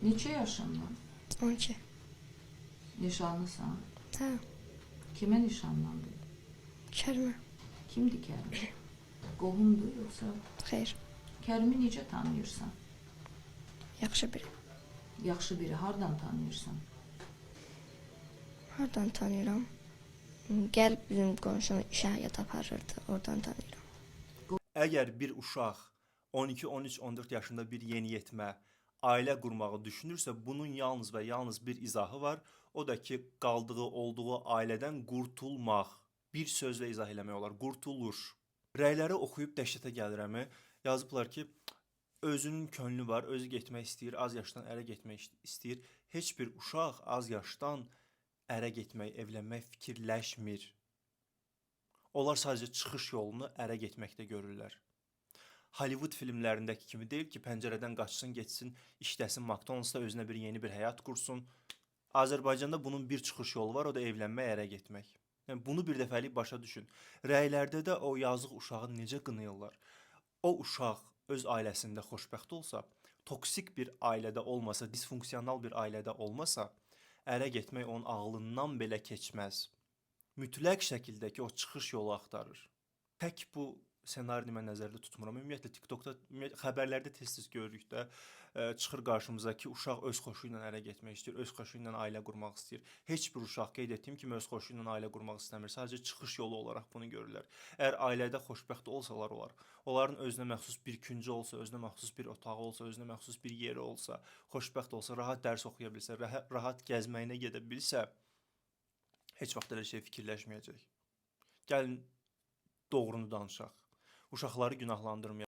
Neçə yaşındadır? 12. Nişanlısan? Hə, Kimə nişanlandın? Kərimə. Kimdir Kərim? Qohumdur yoxsa? Xeyr, Kərimi necə tanıyırsan? yaxşı biri. Yaxşı biri, hardan tanıyırsan? Hardan tanıyıram? Gəlib bizim qonşunu işə həyat aparırdı, oradan tanıyıram. Əgər bir uşaq 12, 13, 14 yaşında bir yeniyetmə ailə qurmağı düşünürsə, bunun yalnız və yalnız bir izahı var. O da ki, qaldığı, olduğu ailədən qurtulmaq. Bir sözlə izah eləmək olar, qurtulur. Rəyləri oxuyub dəhşətə gəlirəmi? Yazıblar ki, özünün könlü var, özü getmək istəyir, az yaşdan ərə getmək istəyir. Heç bir uşaq az yaşdan ərə getmək, evlənmək fikirləşmir. Onlar sadəcə çıxış yolunu ərə getməkdə görürlər. Hollywood filmlərindəki kimi deyil ki, pəncərədən qaçsın, getsin, işləsin, McDonald's-da özünə yeni bir həyat qursun. Azərbaycanda bunun bir çıxış yolu var, o da evlənmək, ərə getmək. Yəni bunu bir dəfəlik başa düşün. Rəylərdə də o yazıq uşağı necə qınayırlar. O uşaq öz ailəsində xoşbəxt olsa, toksik bir ailədə olmasa, disfunksional bir ailədə olmasa, ərə getmək onun ağlından belə keçməz. Mütləq şəkildə ki, o çıxış yolu axtarır. Tək bu ssenarini mən nəzərdə tutmuram. Ümumiyyətlə TikTokda, xəbərlərdə tez-tez görürük də, çıxır qarşımıza ki, uşaq öz xoşu ilə ərə getmək istəyir, öz xoşu ilə ailə qurmaq istəyir. Heç bir uşaq qeyd etdiyim kimi öz xoşu ilə ailə qurmaq istəmir. Sadəcə çıxış yolu olaraq bunu görürlər. Əgər ailədə xoşbəxt olsalar olar, onların özünə məxsus bir küncü olsa, özünə məxsus bir otağı olsa, özünə məxsus bir yeri olsa, xoşbəxt olsa, rahat dərs oxuya bilsə, rahat gəzməyinə gedə bilsə, heç vaxt elə şey fikirləşməyəcək. Gəlin doğrunu danışaq. Uşaqları günahlandırmayaq.